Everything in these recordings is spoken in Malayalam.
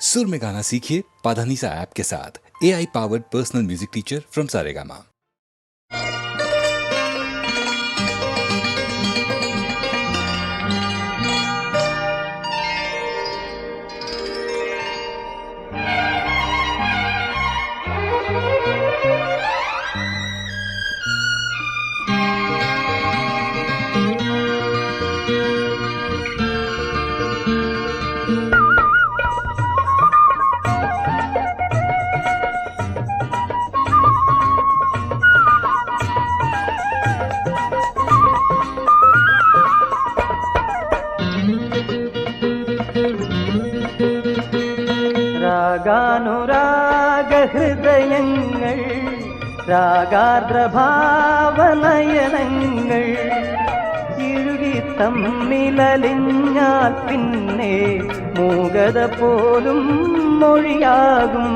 सुर में गाना सीखिए पाधानीसा ऐप के साथ। AI powered personal music teacher from Saregama. രാഗാനുരാഗഹൃദയങ്ങൾ രാഗാർദ്രഭാവനയനങ്ങൾ ഇഴുകി തമ്മിലലിഞ്ഞാൽ പിന്നെ മൂകത പോലും മൊഴിയാകും.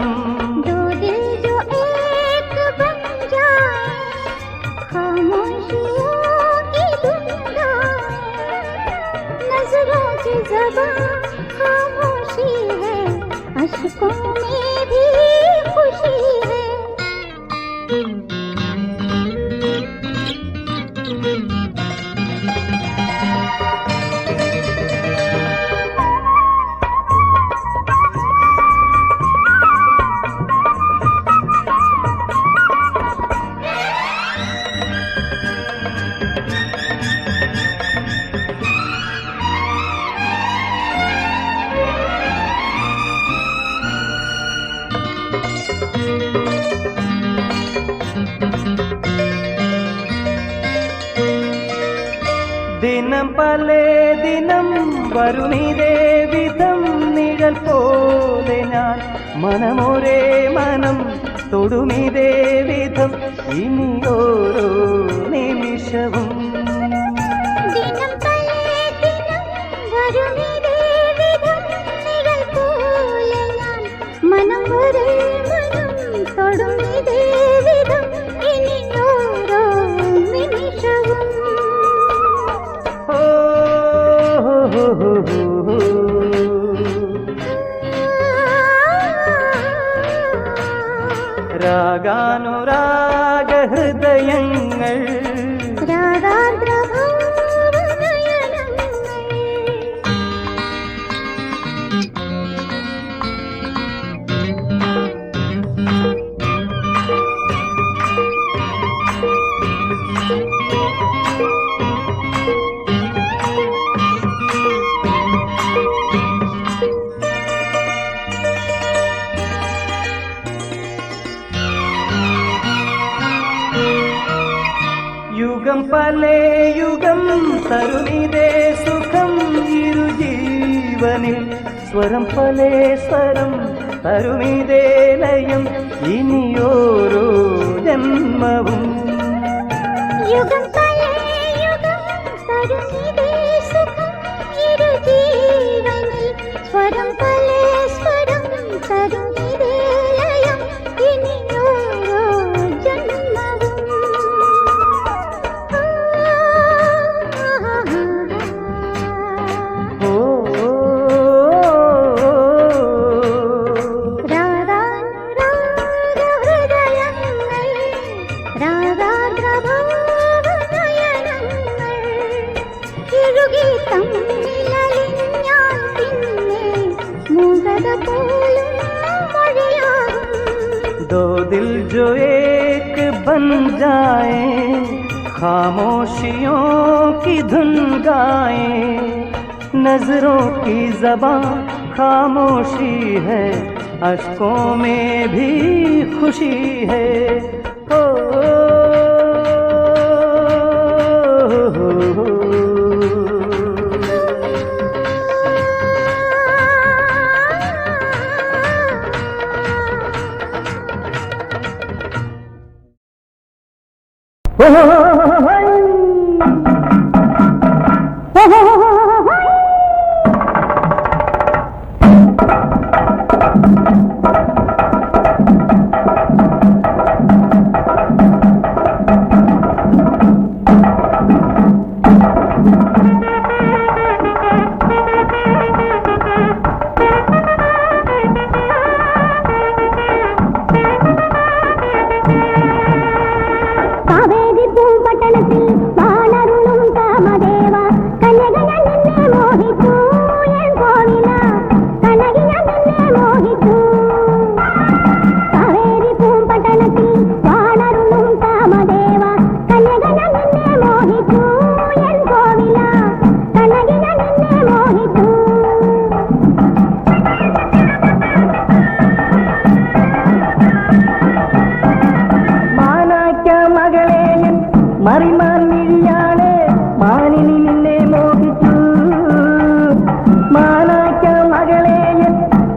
अश्कों में भी खुशी है. ദിനം പലേ ദിനം വരുണിതേ വിധം നിഴൽ പോലെ ഞാൻ മനമൊരേ മനം തൊടുമിതേ വിധം ഇനി ഓരോ നിമിഷവും. രാഗാനുരാഗഹൃദയങ്ങൾ യുഗം പലേ യുഗം തരുണിതേ സുഖം ഇരു ജീവനിൽ സ്വരം പലേ സ്വരം തരുമിതേ ലയം ഇനിയോരോ ജന്മവും. യുഗം പലേ യുഗം തരുണിതേ സുഖം ഇരു ജീവനിൽ സ്വരം പലേ സ്വരം തരുമിതേ ലയം ഇനിയോരോ ജന്മവും. दो दिल जो एक बन जाए खामोशियों की धुन गाए. नजरों की ज़बां खामोशी है, अश्कों में भी खुशी है. ओ,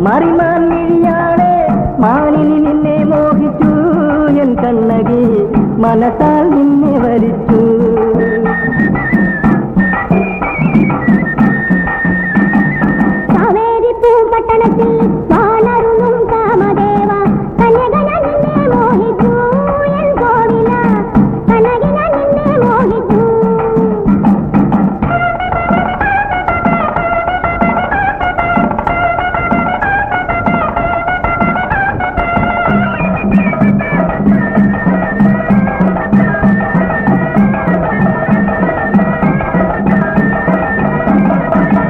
മാറിമാൻ മിഴിയാളെ മാനിനി നിന്നെ മോഹിച്ചു എൻ കണ്ണകി മനസ്സാൽ നിന്നെ വരിച്ചു കാവേരി പൂപട്ടണത്തിൽ വാണരുന്നും കാമദേവ കന്യകന നിന്നെ മോഹിച്ചു എൻ കോവില കനകിന നിന്നെ മോഹിച്ചു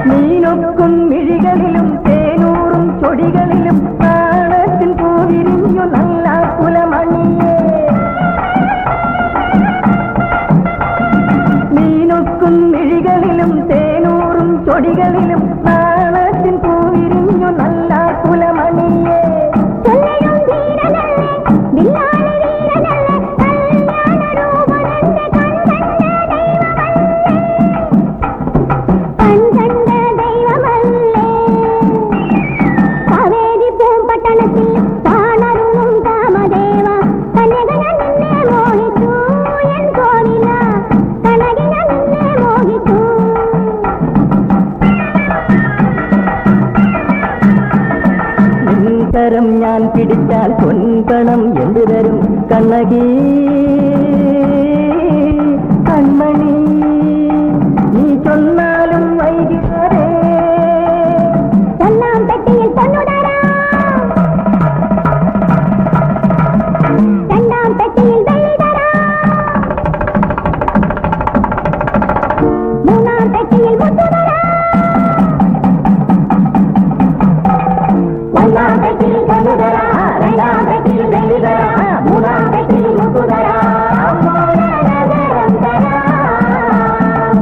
നീനൊക്കും മിഴികളിലും തേനൂറും ചൊടികളിലും നാണത്തിൻ പൂവിരിഞ്ഞു നല്ല കുലമണിയേ നീനൊക്കും മിഴികളിലും തേനൂറും ചൊടികളിലും നാണത്തിൻ പൂവിരിഞ്ഞു നല്ല കുലമണിയേ ചൊല്ലയും ധീരനല്ലേ വില്ലാളി വീരനല്ലേ കല്യാണരൂപനന്റെ കൺകണ്ട ദൈവമല്ലേ കാവേരി പൂമ്പട്ടണത്തിൽ താണരുളും കാമദേവ കന്യകന നിന്നെ മോഹിച്ചു എൻ കോവില കനകിന നിന്നെ മോഹിച്ചു നിൻകരം ഞാൻ പിടിച്ചാൽ പൊൻപണം എന്തു തരും കണ്ണകി കൺമണി നീ ചൊന്നാലും വൈകിയാരേ ഒന്നാം പെട്ടിയിൽ പൊന്നുതരാം രണ്ടാം പെട്ടിയിൽ വെള്ളി തരാം മൂന്നാം പെട്ടിയിൽ മുത്തു തരാം ഒന്നാം പെട്ടിയിൽ പൊന്നുതരാ രണ്ടാം പെട്ടിയിൽ വെള്ളിതരാ മൂന്നാം പെട്ടിയിൽ മുത്തുതരാ മോനനഗരം തരാം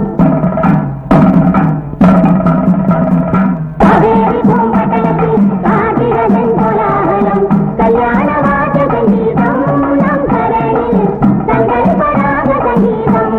കാവേരി പൂമ്പട്ടണത്തിൽ കാട്ടിരതൻ കോലാഹലം കല്യാണവാദ്യ സംഗീതം നം കരളിൽ സങ്കൽപ്പരാഗ സംഗീതം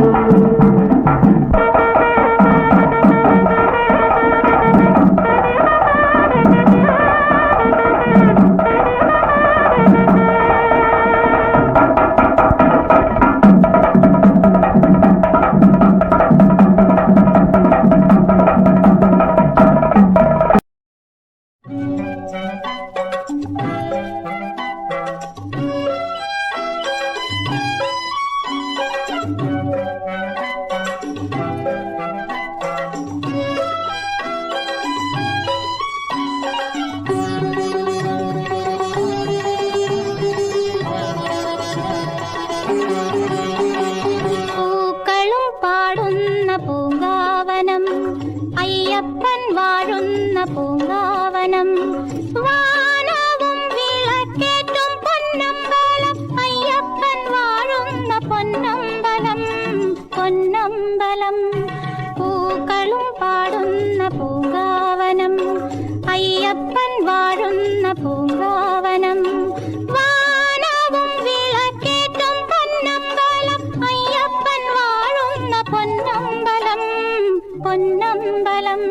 പൂക്കളും പാടുന്ന പൂങ്കാവനം അയ്യപ്പൻ വാഴുന്ന പൂങ്കാവനം വാനവും വിളക്കേറ്റും പൊന്നമ്പലം അയ്യപ്പൻ വാഴുന്ന പൊന്നമ്പലം പൊന്നമ്പലം പൂക്കളും പാടുന്ന പൂങ്കാവനം അയ്യപ്പൻ വാഴുന്ന പൂങ്കാവനം വാനവും വിളക്കേറ്റും പൊന്നമ്പലം അയ്യപ്പൻ വാഴുന്ന പൊന്നമ്പലം പൊന്നമ്പലം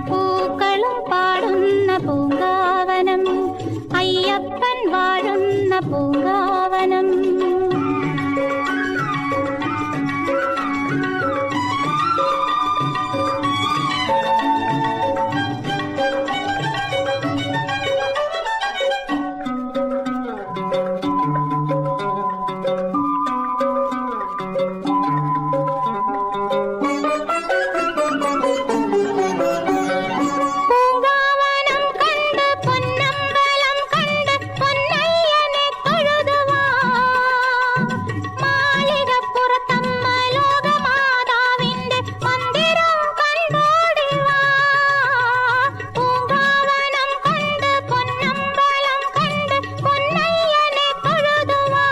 പൂക്കളും പാടുന്ന പൂങ്കാവനം അയ്യപ്പൻ വാഴുന്ന പൂങ്കാവനം പൂങ്കാവനം കണ്ട് പൊന്നമ്പലം കണ്ട് പൊന്നയ്യനെ തൊഴുതുവാ മാളികപ്പുറത്തമ്മ ലോകമാതാവിന്റെ മന്ദിരം കണ്ടോടിവാ പൂങ്കാവനം കണ്ട് പൊന്നമ്പലം കണ്ട് പൊന്നയ്യനെ തൊഴുതുവാ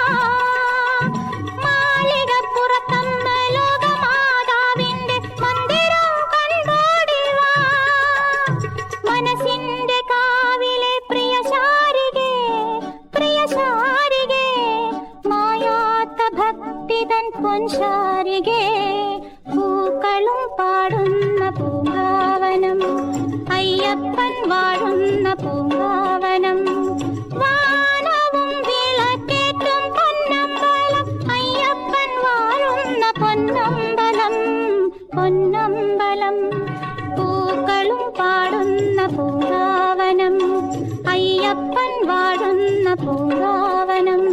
മാളികപ്പുറത്തമ്മ ലോകമാതാവിന്റെ മന്ദിരം കണ്ടോടിവാ മനസ്സിന്റെ കാവിലെ പ്രിയ ശാരികേ മായാത്ത ഭക്തിതൻ പൊൻശാരികേ പൂക്കളും പാടുന്ന പൂങ്കാവനം അയ്യപ്പൻ വാഴുന്ന പൂങ്കാവനം അയ്യപ്പൻ വാഴുന്ന പൂങ്കാവനം.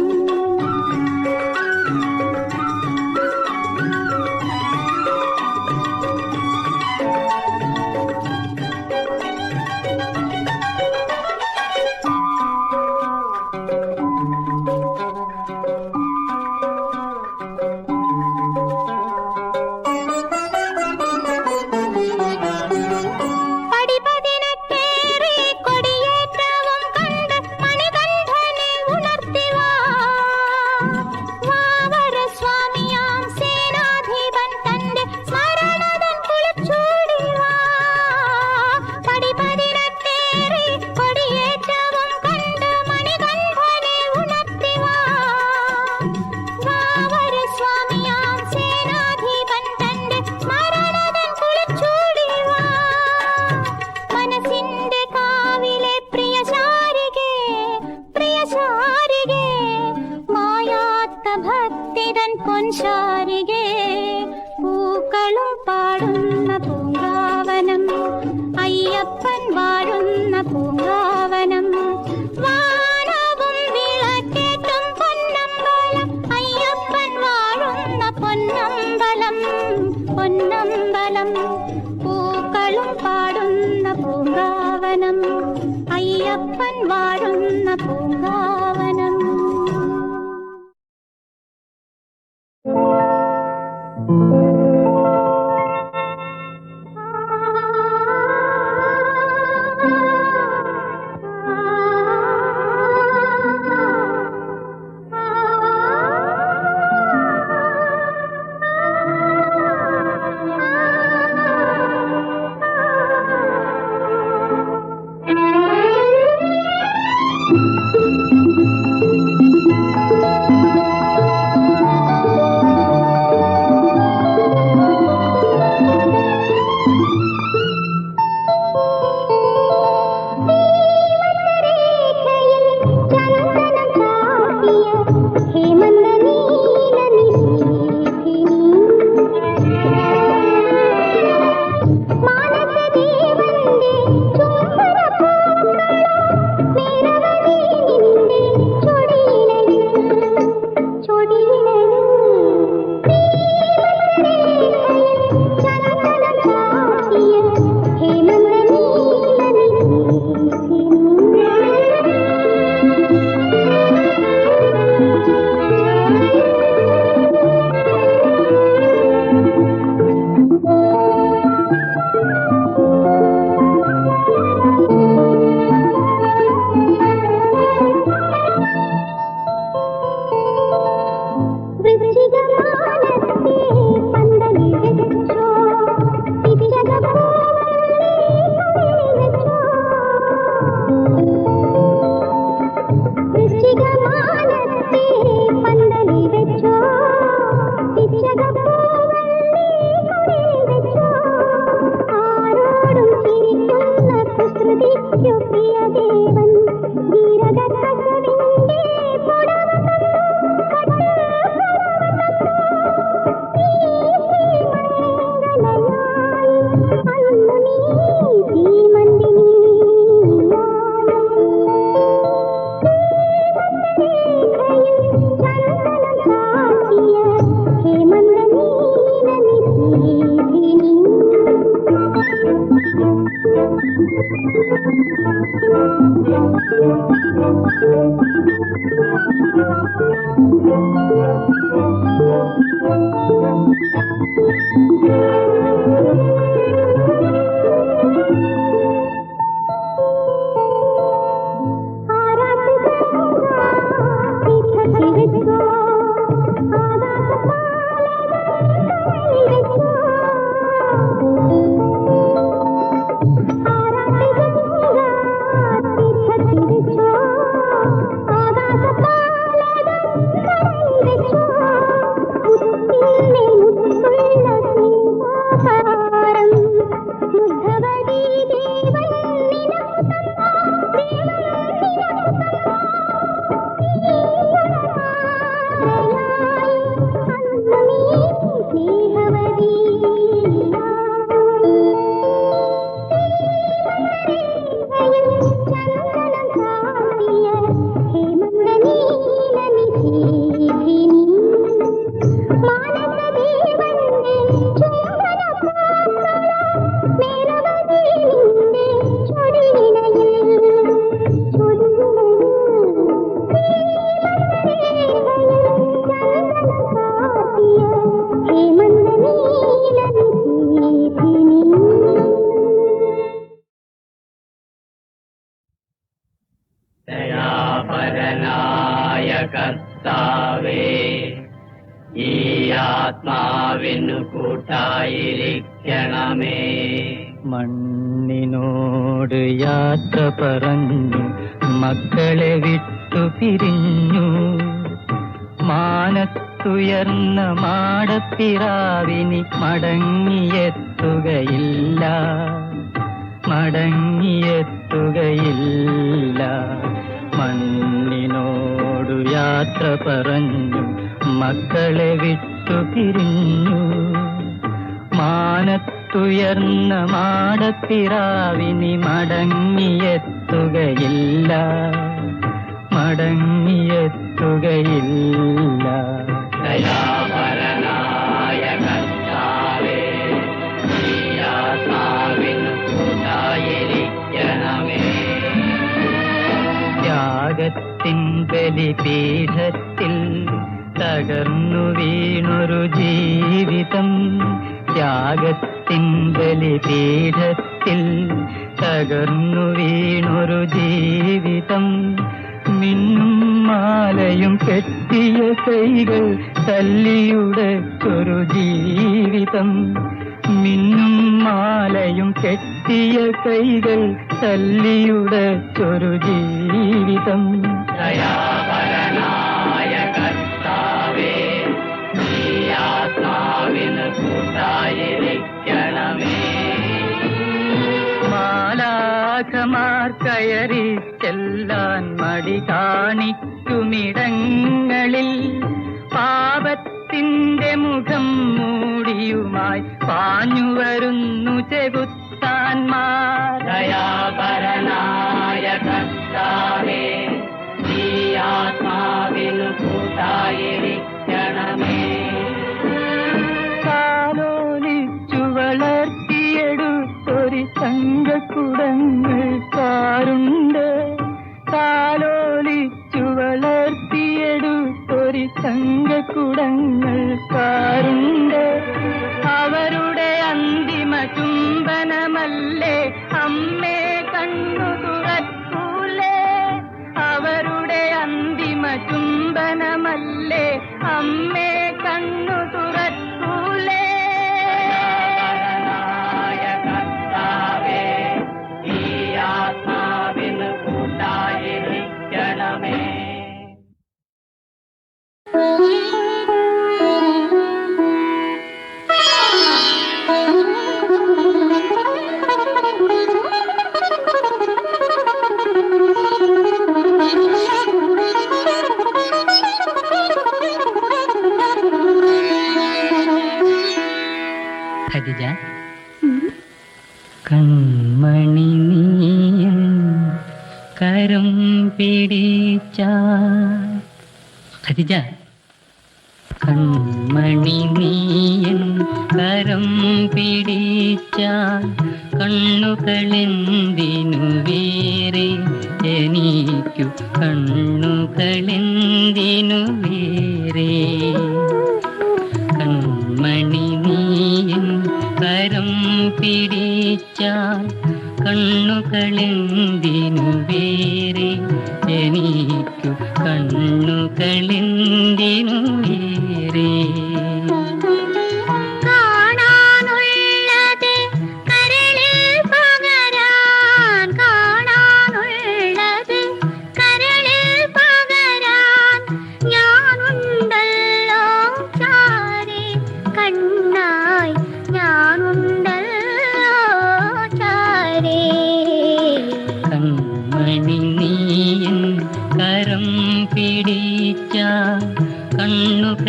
പൊൻശാരികേ പൂക്കളും പാടുന്ന പൂങ്കാവനം, അയ്യപ്പൻ വാഴുന്ന പൂങ്കാവനം. വാനവും വിളക്കേറ്റും പൊന്നമ്പലം, അയ്യപ്പൻ വാഴുന്ന പൊന്നമ്പലം, പൊന്നമ്പലം. പൂക്കളും പാടുന്ന പൂങ്കാവനം, അയ്യപ്പൻ വാഴുന്ന പൂങ്കാവനം. ദയാപരനായ കർത്താവേ, ഈ ആത്മാവിനു കൂട്ടായിരിക്കണമേ. മണ്ണിനോട് യാത്ര പറഞ്ഞു മക്കളെ വിട്ടു പിരിഞ്ഞു. മാനത്തുയർന്ന മാടപ്പിറാവിനി മടങ്ങിയെത്തുകയില്ല, മടങ്ങിയെത്തുകയില്ല. മണ്ണിനോടു യാത്ര പറഞ്ഞു മക്കളെ വിട്ടു പിരിഞ്ഞു. മാനത്തുയർന്ന മാടപ്പിറാവിനി മടങ്ങിയെത്തുകയില്ല, മടങ്ങിയെത്തുകയില്ല. ദയാപരനായ കർത്താവേ, ഈ ആത്മാവിനു കൂട്ടായിരിക്കണമേ. ത്യാഗത്തിൻ ബലിപീഠത്തിൽ തകർന്നു വീണൊരു ജീവിതം, ത്യാഗത്തിൻ ബലിപീഠത്തിൽ തകർന്നു വീണൊരു ജീവിതം. മിന്നും മാലയും കെട്ടിയ കൈകൾ തല്ലിയുടച്ചൊരു ജീവിതം, മിന്നും മാലയും കെട്ടിയ കൈകൾ തല്ലിയുടച്ചൊരു ജീവിതം. ദയാപരനായ കർത്താവേ, ഈ ആത്മാവിനു കൂട്ടായിരിക്കണമേ. മാലാഖമാർ കയറി ചെല്ലാൻ മടി കാണിക്കുമിടങ്ങളിൽ പാപത്തിന്റെ മുഖം മൂടിയുമായി പാഞ്ഞു വരുന്നു ചെകുത്താന്മാർ. ദയാപരനായ കർത്താവേ, ഈ ആത്മാവിനു കൂട്ടായിരിക്കണമേ. കാലോലിച്ചു വളർത്തിയെടുത്തൊരു തങ്കക്കുടങ്ങൾക്കാരുണ്ട്, കാലോലിച്ചു വളർത്തിയെടുത്തൊരു തങ്കക്കുടങ്ങൾക്കാരുണ്ട്. അവരുടെ അന്തിമ ചുംബനമല്ലേ അമ്മേ കണ്ണു തുറക്കൂലേ, അവരുടെ അന്തിമ ചുംബനമല്ലേ അമ്മേ കണ്ണു തുറക്കൂലേ. ദയാപരനായ കർത്താവേ, ഈ ആത്മാവിനു കൂട്ടായിരിക്കണമേ. ഖദിജ, കൺമണി നീയൻ കരം പിടിച്ച, ഖദിജ, കൺമണി നീയൻ കരം പിടിച്ച, കണ്ണുകളെന്തിനു വേറെ എനിക്കു കണ്ണുകളെന്തിനു വേറെ. കൺമണി നീയൻ കരം പിടിച്ചാൽ കണ്ണുകളെന്തിനു വേറെ എനിക്കു കണ്ണുകളെന്തിനു വേറെ. കാണാനുള്ളത് കരളിൽ പകരാൻ, കാണാനുള്ളത് കരളിൽ പകരാൻ ഞാനുണ്ടല്ലോ ചാരേ, കണ്ണായി ഞാനുണ്ടല്ലോ ചാരേ. കൺമണി നീയൻ കരം പിടിച്ചാൽ കണ്ണുകളെന്തിനു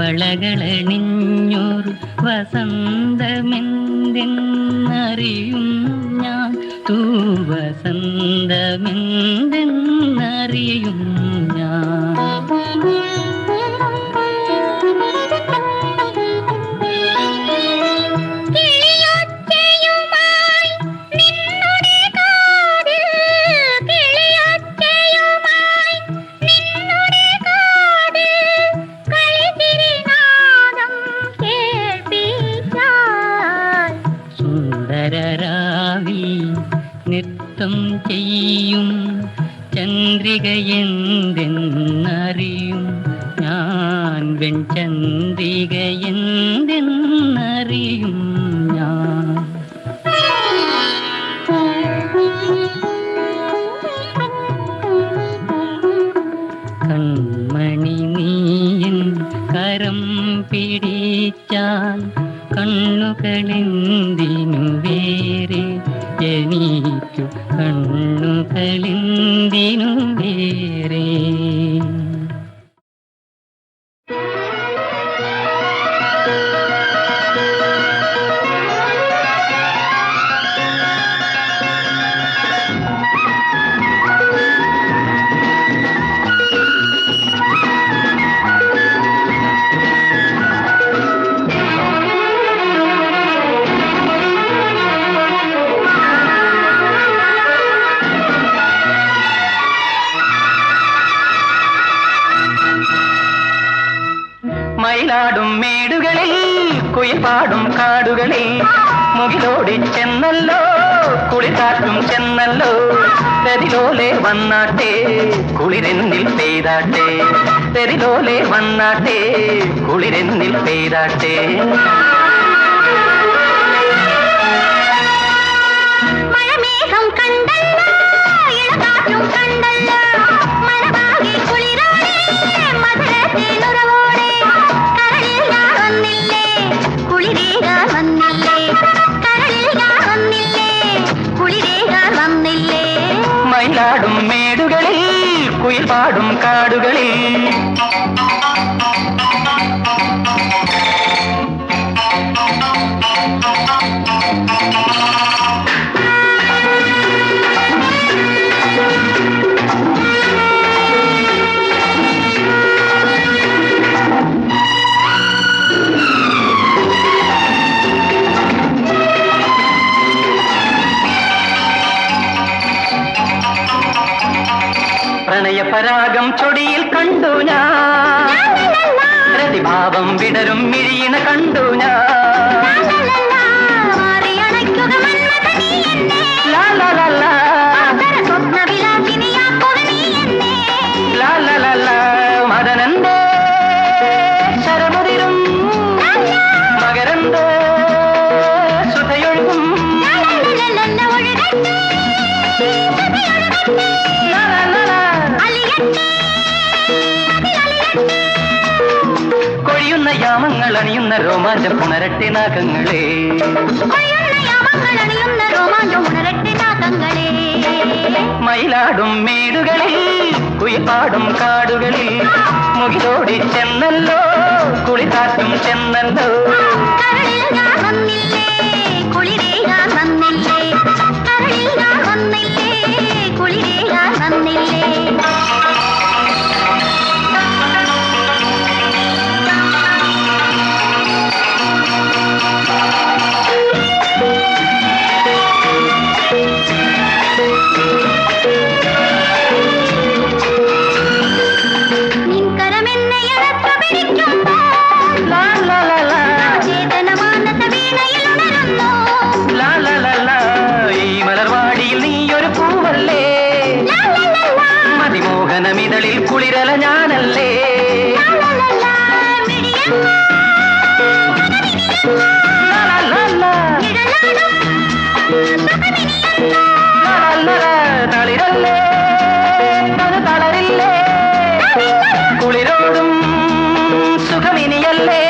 വളകളണിഞ്ഞൊരു വസന്തമെന്തെന്നറിയും ഞാൻ തൂവസന്തമെന്തെന്നറിയും ഞാൻ നൃത്തം ചെയ്യും ചന്ദ്രികയെന്തെന്നറിയും ഞാൻ വെൺചന്ദ്രികയെന്തെന്നറിയും ഞാൻ കൺമണി നീയൻ കരം പിടിച്ചാൽ കണ്ണുകളെന്തിനു വേറെ എനിക്കു കണ്ണുകളെന്തിനു വേറെ മയിലാടും മേടുകളിൽ കുയിൽപാടും കാടുകളിൽ മുകിലോടി ചെന്നല്ലോ കുളികാറ്റും ചെന്നല്ലോ തെരിലോലെ വന്നാട്ടെ കുളിരെന്നിൽ പെയ്താട്ടെ തെരിലോലെ വന്നാട്ടെ കുളിരെന്നിൽ പെയ്താട്ടെ മഴമേഘം കണ്ടല്ലോ ഇളകാറ്റും കണ്ടല്ലോ മഴവാകെ കുളിരോടെ മധുരത്തേനുറവോടെ കരളിൽ ഞാൻ വന്നില്ലേ കുളിരേകാൻ വന്നില്ലേ കരളിൽ ഞാൻ വന്നില്ലേ കുളിരേകാൻ വന്നില്ലേ മയിലാടും മേടുകളിൽ കുയിൽപാടും കാടുകളിൽ പ്രണയപരാഗം ചൊടിയിൽ കണ്ടു ഞാൻ പ്രതിഭാവം വിടരും മിഴിയിണ കണ്ടു ഞാൻ മദനന്റെ ശരമുതിരും മകരന്റെ സുധയൊഴുകും കൊഴിയുന്ന യാമങ്ങൾ അണിയുന്ന രോമാഞ്ചം പുണരട്ടെ നാഗങ്ങളെ മയിലാടും മേടുകളിൽ കുയിൽപാടും കാടുകളിൽ മുകിലോടി ചെന്നല്ലോ കുളികാറ്റും ചെന്നല്ലോ കരളിൽ ഞാൻ വന്നില്ലേ കുളിരേകാൻ വന്നില്ലേ കരളിൽ ഞാൻ വന്നില്ലേ കുളിരേകാൻ വന്നില്ലേ മതിമോഹനമിതളിൽ കുളിരല ഞാനല്ലേ തളിരല്ലേ തളരില്ലേ കുളിരോടും സുഖമിനിയല്ലേ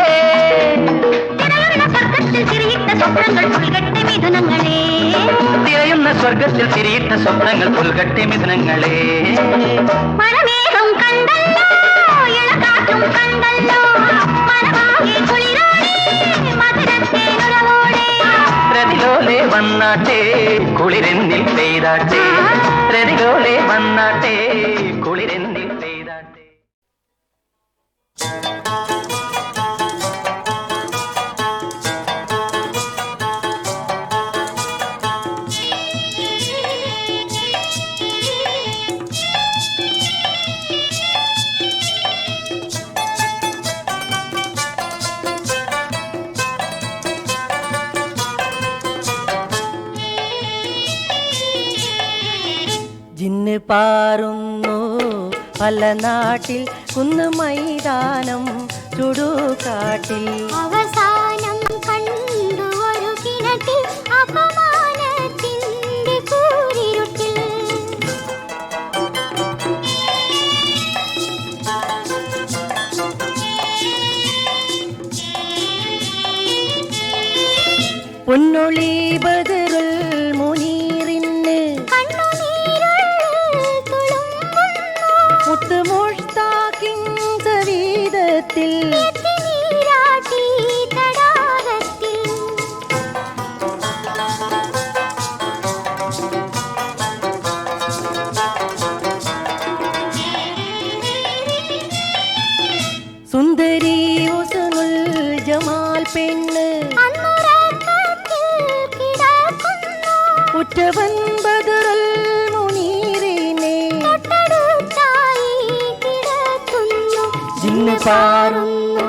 തിരയുന്ന സ്വർഗത്തിൽ തിരിയിട്ട സ്വപ്നങ്ങൾ പുൽകട്ടെ മിഥുനങ്ങളെ മഴമേഘം കണ്ടല്ലോ ഇളകാറ്റും കണ്ടല്ലോ വന്നാട്ടെ കുളിരെന്നിൽ പെയ്താട്ടെ രതിലോലെ വന്നാട്ടെ കുളിരെന്നിൽ പെയ്താട്ടെ. ജിന്ന് പാറുന്നു പല നാട്ടിൽ കുന്ന് മൈതാനം ചുടുകാട്ടിൽ അവസാനം കണ്ടു ഒരു കിണറ്റിൽ അപമാനത്തിൻ്റെ കൂരിരുട്ടിൽ പൊന്നൊളി ബദറുൽ മുനീറിന് മുത്ത് മുഷ്താഖിൻ സവീദത്തിൽ നീരാട്ടി തടാകത്തിൽ സുന്ദരി ഉസ്നുൽ ജമാൽ പെണ്ണ് ഉറ്റവൻ ബദറുൽ മുനീറിനെ ജിന്ന് പാറുന്നു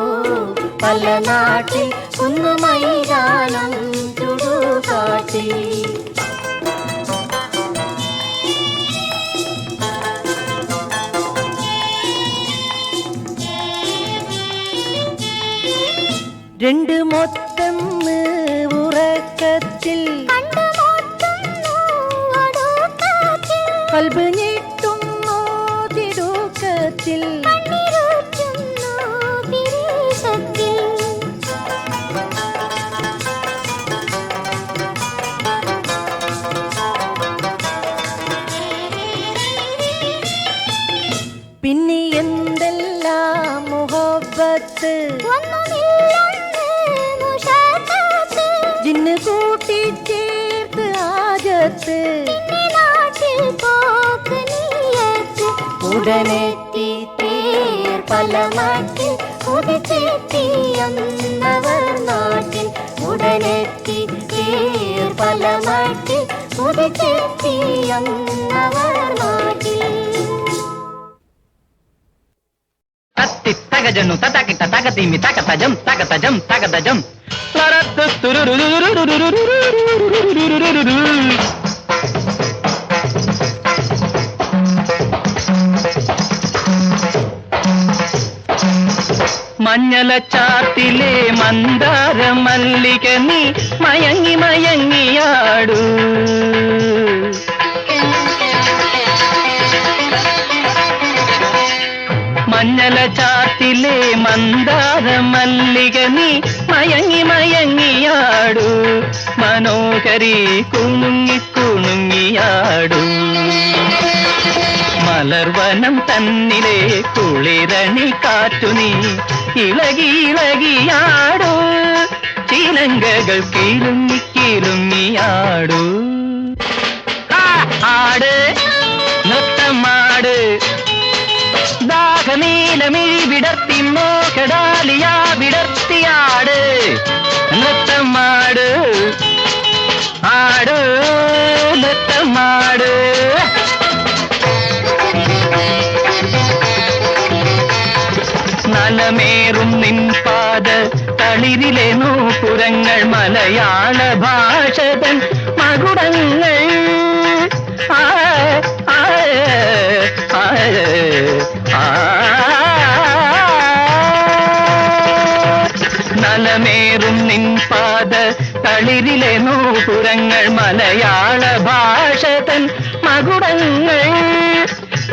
പല നാട്ടിൽ കുന്ന് മൈതാനം ചുടുകാട്ടിൽ രണ്ട് മൊത്തം ഉറക്കത്തിൽ കൽബ് ഞെട്ടുന്നു തിടുക്കത്തിൽ പിന്നെ എന്തെല്ലാം മുഹബ്ബത്ത് ജിന്ന് കൂട്ടിച്ചേർത്ത് ആജത്ത് ഉടനെത്തി തേർ പല നാട്ടിൽ ഉദിച്ചെത്തിയെന്നവർ നാട്ടിൽ ഉടനെത്തി തേർ പല നാട്ടിൽ ഉദിച്ചെത്തിയെന്നവർ നാട്ടിൽ തകജന്നു തകിട്ട തകതീമി തകതജം തകതജം തകതജം മഞ്ഞല ചാത്തിലെ മന്ദാര മല്ലിക നീ മയങ്ങി മയങ്ങിയാടൂ മഞ്ഞല ചാത്തിലെ മന്ദാര മല്ലിക നീ മയങ്ങി മയങ്ങിയാടൂ മനോഹരി കുണുങ്ങി കുണുങ്ങിയാടൂ മലർവനം തന്നിലെ കുളിരണി കാറ്റു നീ ഇളകി ഇളകിയാടൂ ചിലങ്കകൾ കിലുങ്ങി കിലുങ്ങിയാടൂ ആട് നൃത്തമാട് ദാഹനീലമിഴി വിടർത്തി മോഹഡാലിയാ വിടർത്തിയാട് നൃത്തമാട് ആട് നൃത്തമാട് നലമേറും നിൻ പാദ തളിരിലെ നൂപുരങ്ങൾ മലയാള ഭാഷതൻ മകുടങ്ങൾ നലമേറും നിൻ പാദ തളിരിലെ നൂപുരങ്ങൾ മലയാള ഭാഷതൻ മകുടങ്ങൾ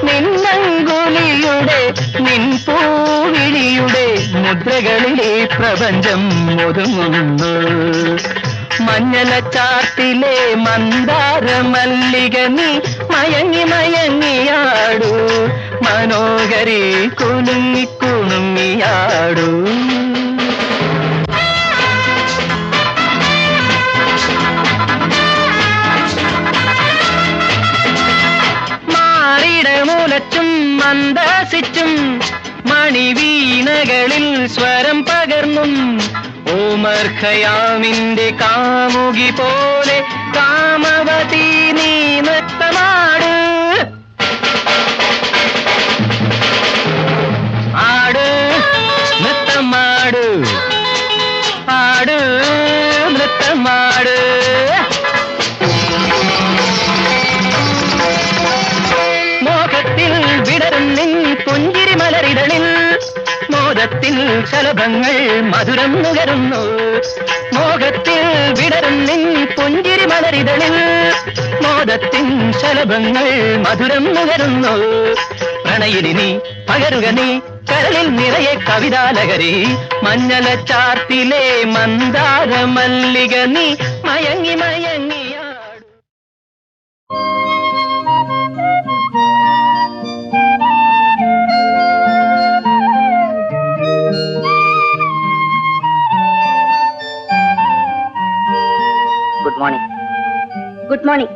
നിന്നങ്കുലിയുടെ നിൻ പൂവിളിയുടെ മുദ്രകളിലെ പ്രപഞ്ചം ഒതുങ്ങുന്നു മഞ്ഞലച്ചാർത്തിലെ മന്ദാര മല്ലിക നീ മയങ്ങി മയങ്ങിയാടൂ മനോഹരി കുലുങ്ങി കുണുങ്ങിയാടൂ മന്ദസിച്ചും മണിവീണകളിൽ സ്വരം പകർന്നും ഓമർ ഖയാമിന്റെ കാമുകി പോലെ കാമവതി നീ നൃത്തമാട് ആട് നൃത്തമാട് ആട് നൃത്തമാട് മോഹത്തിൽ വിടരും നിൻ പുഞ്ചിരി മലരിതളിൽ മോദത്തിൽ ശലഭങ്ങൾ മധുരം നുകരുന്നു മോഹത്തിൽ വിടരും നിൻ പുഞ്ചിരി മലരിതളിൽ മോദത്തിൻ ശലഭങ്ങൾ മധുരം നുകരുന്നു പ്രണയിനി നീ പകരുക നീ കരളിൽ നിറയെ കവിതാലഹരി മഞ്ഞളച്ചാർത്തിലെ മന്ദാര മല്ലിക നീ മയങ്ങി മയങ്ങിയാട് ഗുഡ് മോർണിംഗ്. Good morning.